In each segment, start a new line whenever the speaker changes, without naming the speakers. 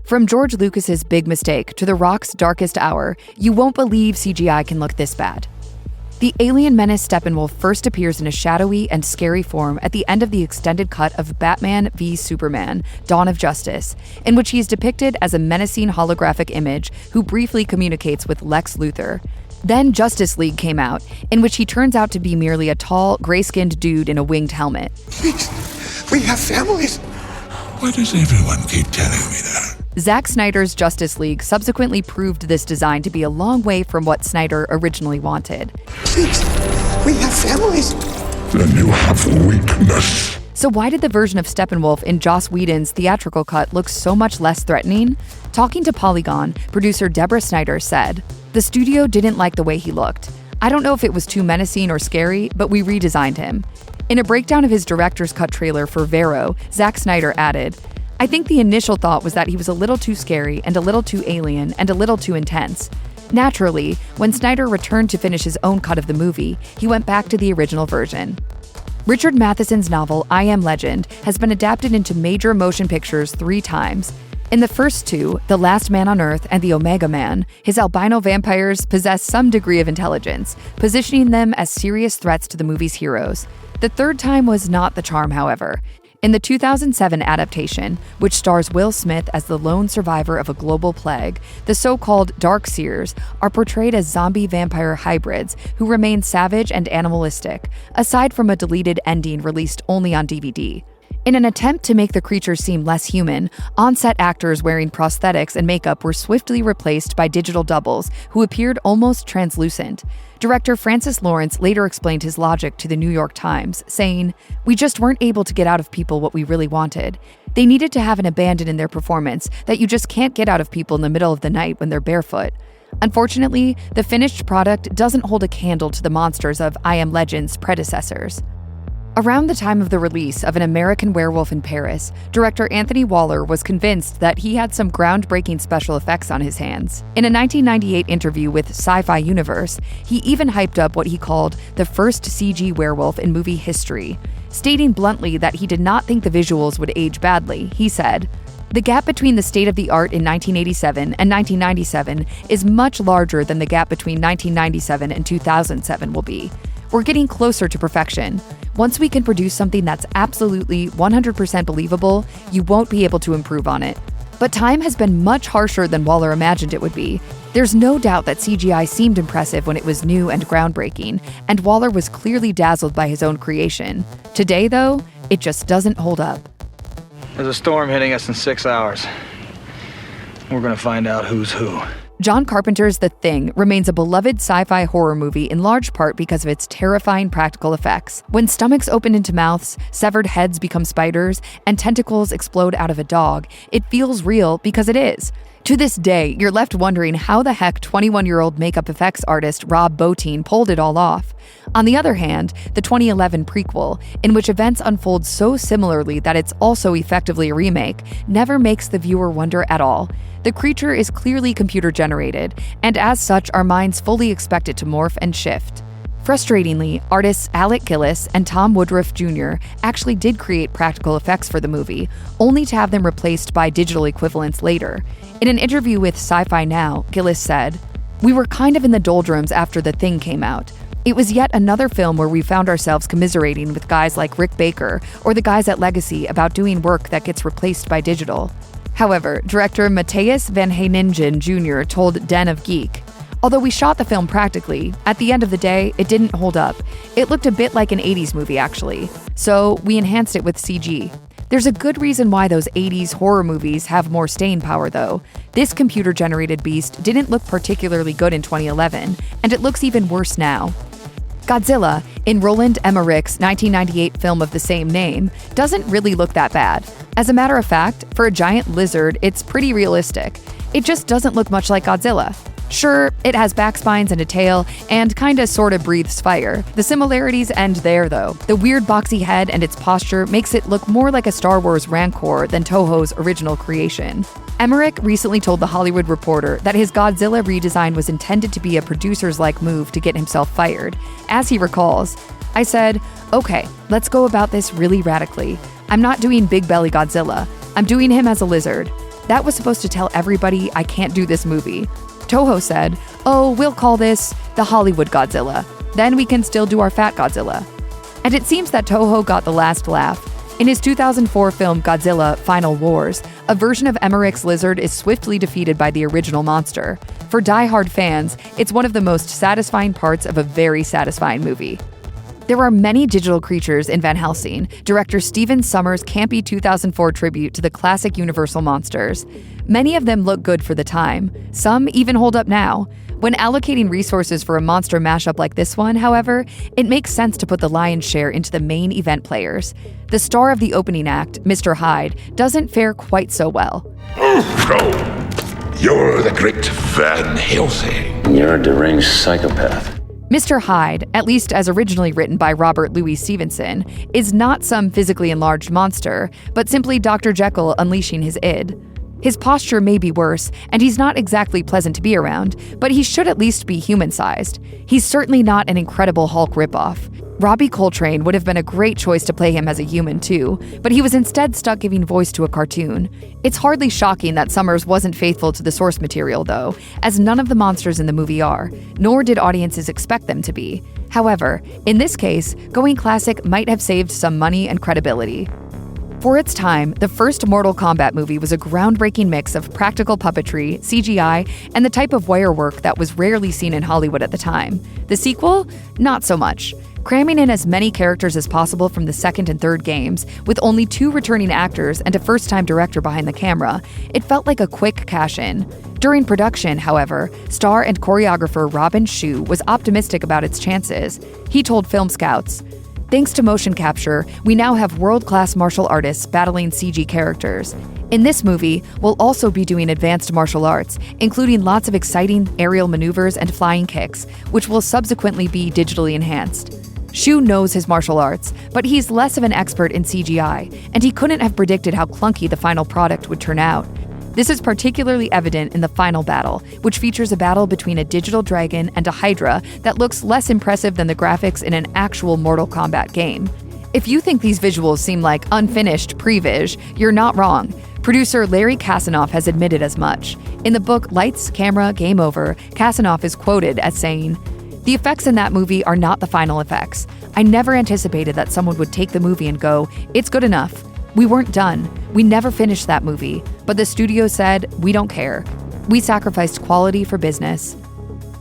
From George Lucas's big mistake to The Rock's darkest hour, you won't believe CGI can look this bad. The alien menace Steppenwolf first appears in a shadowy and scary form at the end of the extended cut of Batman v Superman: Dawn of Justice, in which he is depicted as a menacing holographic image who briefly communicates with Lex Luthor. Then Justice League came out, in which he turns out to be merely a tall, gray-skinned dude in a winged helmet.
Please, we have families. Why does everyone keep telling me that?
Zack Snyder's Justice League subsequently proved this design to be a long way from what Snyder originally wanted.
Please, we have families. Then you have weakness.
So why did the version of Steppenwolf in Joss Whedon's theatrical cut look so much less threatening? Talking to Polygon, producer Deborah Snyder said, "The studio didn't like the way he looked. I don't know if it was too menacing or scary, but we redesigned him." In a breakdown of his director's cut trailer for Vero, Zack Snyder added, "I think the initial thought was that he was a little too scary and a little too alien and a little too intense. Naturally, when Snyder returned to finish his own cut of the movie, he went back to the original version." Richard Matheson's novel I Am Legend has been adapted into major motion pictures 3 times. In the first 2, The Last Man on Earth and The Omega Man, his albino vampires possess some degree of intelligence, positioning them as serious threats to the movie's heroes. The third time was not the charm, however. In the 2007 adaptation, which stars Will Smith as the lone survivor of a global plague, the so-called Darkseers are portrayed as zombie vampire hybrids who remain savage and animalistic, aside from a deleted ending released only on DVD. In an attempt to make the creatures seem less human, on-set actors wearing prosthetics and makeup were swiftly replaced by digital doubles who appeared almost translucent. Director Francis Lawrence later explained his logic to the New York Times, saying, "We just weren't able to get out of people what we really wanted. They needed to have an abandon in their performance that you just can't get out of people in the middle of the night when they're barefoot." Unfortunately, the finished product doesn't hold a candle to the monsters of I Am Legend's predecessors. Around the time of the release of An American Werewolf in Paris, director Anthony Waller was convinced that he had some groundbreaking special effects on his hands. In a 1998 interview with Sci-Fi Universe, he even hyped up what he called the first CG werewolf in movie history. Stating bluntly that he did not think the visuals would age badly, he said, "The gap between the state of the art in 1987 and 1997 is much larger than the gap between 1997 and 2007 will be. We're getting closer to perfection. Once we can produce something that's absolutely 100% believable, you won't be able to improve on it." But time has been much harsher than Waller imagined it would be. There's no doubt that CGI seemed impressive when it was new and groundbreaking, and Waller was clearly dazzled by his own creation. Today, though, it just doesn't hold up.
There's a storm hitting us in 6 hours. We're gonna find out who's who.
John Carpenter's The Thing remains a beloved sci-fi horror movie in large part because of its terrifying practical effects. When stomachs open into mouths, severed heads become spiders, and tentacles explode out of a dog, it feels real because it is. To this day, you're left wondering how the heck 21-year-old makeup effects artist Rob Bottin pulled it all off. On the other hand, the 2011 prequel, in which events unfold so similarly that it's also effectively a remake, never makes the viewer wonder at all. The creature is clearly computer-generated, and as such, our minds fully expect it to morph and shift. Frustratingly, artists Alec Gillis and Tom Woodruff Jr. actually did create practical effects for the movie, only to have them replaced by digital equivalents later. In an interview with Sci-Fi Now, Gillis said, "We were kind of in the doldrums after The Thing came out. It was yet another film where we found ourselves commiserating with guys like Rick Baker or the guys at Legacy about doing work that gets replaced by digital." However, director Matthias Van Heiningen Jr. told Den of Geek, "Although we shot the film practically, at the end of the day, it didn't hold up. It looked a bit like an 80s movie, actually. So we enhanced it with CG. There's a good reason why those 80s horror movies have more staying power, though. This computer-generated beast didn't look particularly good in 2011, and it looks even worse now." Godzilla, in Roland Emmerich's 1998 film of the same name, doesn't really look that bad. As a matter of fact, for a giant lizard, it's pretty realistic. It just doesn't look much like Godzilla. Sure, it has backspines and a tail, and kinda sorta breathes fire. The similarities end there, though. The weird boxy head and its posture makes it look more like a Star Wars Rancor than Toho's original creation. Emmerich recently told The Hollywood Reporter that his Godzilla redesign was intended to be a producer's-like move to get himself fired. As he recalls, "I said, okay, let's go about this really radically. I'm not doing Big Belly Godzilla. I'm doing him as a lizard. That was supposed to tell everybody I can't do this movie. Toho said, "Oh, we'll call this the Hollywood Godzilla. Then we can still do our fat Godzilla." And it seems that Toho got the last laugh. In his 2004 film Godzilla Final Wars, a version of Emmerich's lizard is swiftly defeated by the original monster. For die-hard fans, it's one of the most satisfying parts of a very satisfying movie. There are many digital creatures in Van Helsing, director Stephen Sommers' campy 2004 tribute to the classic Universal monsters. Many of them look good for the time. Some even hold up now. When allocating resources for a monster mashup like this one, however, it makes sense to put the lion's share into the main event players. The star of the opening act, Mr. Hyde, doesn't fare quite so well.
You're the great Van Helsing.
You're a deranged psychopath.
Mr. Hyde, at least as originally written by Robert Louis Stevenson, is not some physically enlarged monster, but simply Dr. Jekyll unleashing his id. His posture may be worse, and he's not exactly pleasant to be around, but he should at least be human-sized. He's certainly not an Incredible Hulk ripoff. Robbie Coltrane would have been a great choice to play him as a human too, but he was instead stuck giving voice to a cartoon. It's hardly shocking that Sommers wasn't faithful to the source material though, as none of the monsters in the movie are, nor did audiences expect them to be. However, in this case, going classic might have saved some money and credibility. For its time, the first Mortal Kombat movie was a groundbreaking mix of practical puppetry, CGI, and the type of wire work that was rarely seen in Hollywood at the time. The sequel? Not so much. Cramming in as many characters as possible from the second and third games, with only 2 returning actors and a first-time director behind the camera, it felt like a quick cash-in. During production, however, star and choreographer Robin Shou was optimistic about its chances. He told Film Scouts, "Thanks to motion capture, we now have world-class martial artists battling CG characters. In this movie, we'll also be doing advanced martial arts, including lots of exciting aerial maneuvers and flying kicks, which will subsequently be digitally enhanced." Shou knows his martial arts, but he's less of an expert in CGI, and he couldn't have predicted how clunky the final product would turn out. This is particularly evident in the final battle, which features a battle between a digital dragon and a Hydra that looks less impressive than the graphics in an actual Mortal Kombat game. If you think these visuals seem like unfinished pre-vis, you're not wrong. Producer Larry Kasanoff has admitted as much. In the book Lights, Camera, Game Over, Kasanoff is quoted as saying, "The effects in that movie are not the final effects. I never anticipated that someone would take the movie and go, 'It's good enough.' We weren't done. We never finished that movie. But the studio said, 'We don't care.' We sacrificed quality for business."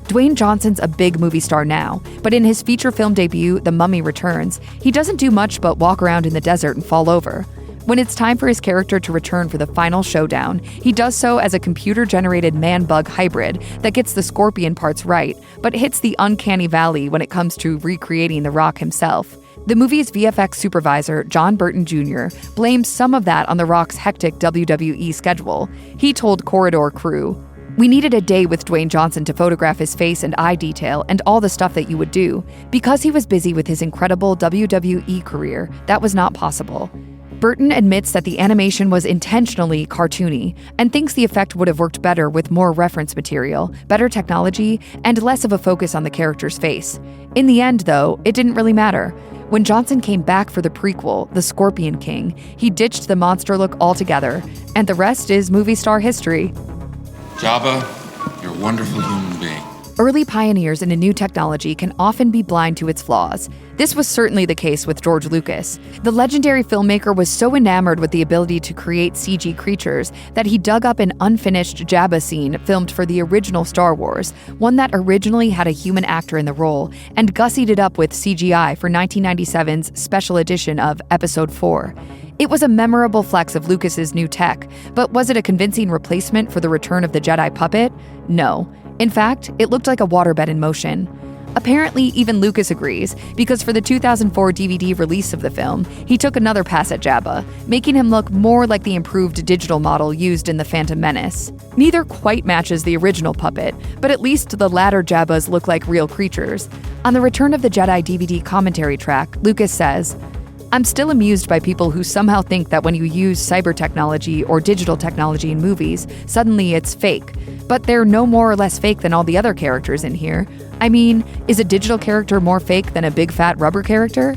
Dwayne Johnson's a big movie star now, but in his feature film debut, The Mummy Returns, he doesn't do much but walk around in the desert and fall over. When it's time for his character to return for the final showdown, he does so as a computer-generated man-bug hybrid that gets the scorpion parts right, but hits the uncanny valley when it comes to recreating The Rock himself. The movie's VFX supervisor, John Burton Jr., blames some of that on The Rock's hectic WWE schedule. He told Corridor Crew, "We needed a day with Dwayne Johnson to photograph his face and eye detail and all the stuff that you would do. Because he was busy with his incredible WWE career, that was not possible." Burton admits that the animation was intentionally cartoony and thinks the effect would have worked better with more reference material, better technology, and less of a focus on the character's face. In the end, though, it didn't really matter. When Johnson came back for the prequel, The Scorpion King, he ditched the monster look altogether, and the rest is movie star history.
Jabba, you're a wonderful human being.
Early pioneers in a new technology can often be blind to its flaws. This was certainly the case with George Lucas. The legendary filmmaker was so enamored with the ability to create CG creatures that he dug up an unfinished Jabba scene filmed for the original Star Wars, one that originally had a human actor in the role, and gussied it up with CGI for 1997's special edition of Episode 4. It was a memorable flex of Lucas's new tech, but was it a convincing replacement for the return of the Jedi puppet? No. In fact, it looked like a waterbed in motion. Apparently, even Lucas agrees, because for the 2004 DVD release of the film, he took another pass at Jabba, making him look more like the improved digital model used in The Phantom Menace. Neither quite matches the original puppet, but at least the latter Jabbas look like real creatures. On the Return of the Jedi DVD commentary track, Lucas says, "I'm still amused by people who somehow think that when you use cyber technology or digital technology in movies, suddenly it's fake. But they're no more or less fake than all the other characters in here. I mean, is a digital character more fake than a big fat rubber character?"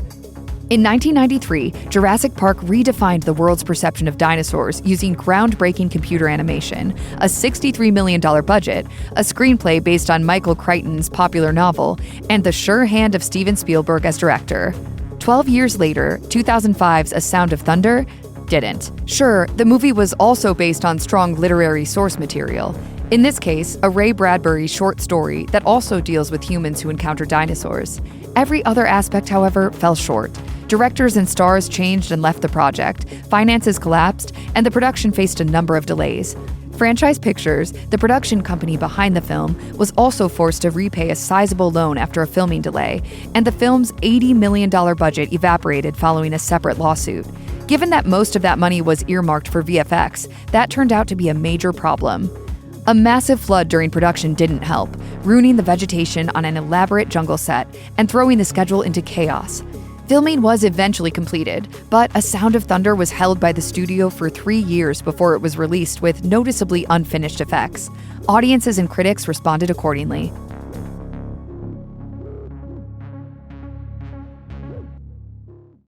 In 1993, Jurassic Park redefined the world's perception of dinosaurs using groundbreaking computer animation, a $63 million budget, a screenplay based on Michael Crichton's popular novel, and the sure hand of Steven Spielberg as director. 12 years later, 2005's A Sound of Thunder didn't. Sure, the movie was also based on strong literary source material. In this case, a Ray Bradbury short story that also deals with humans who encounter dinosaurs. Every other aspect, however, fell short. Directors and stars changed and left the project, finances collapsed, and the production faced a number of delays. Franchise Pictures, the production company behind the film, was also forced to repay a sizable loan after a filming delay, and the film's $80 million budget evaporated following a separate lawsuit. Given that most of that money was earmarked for VFX, that turned out to be a major problem. A massive flood during production didn't help, ruining the vegetation on an elaborate jungle set and throwing the schedule into chaos. Filming was eventually completed, but A Sound of Thunder was held by the studio for 3 years before it was released with noticeably unfinished effects. Audiences and critics responded accordingly.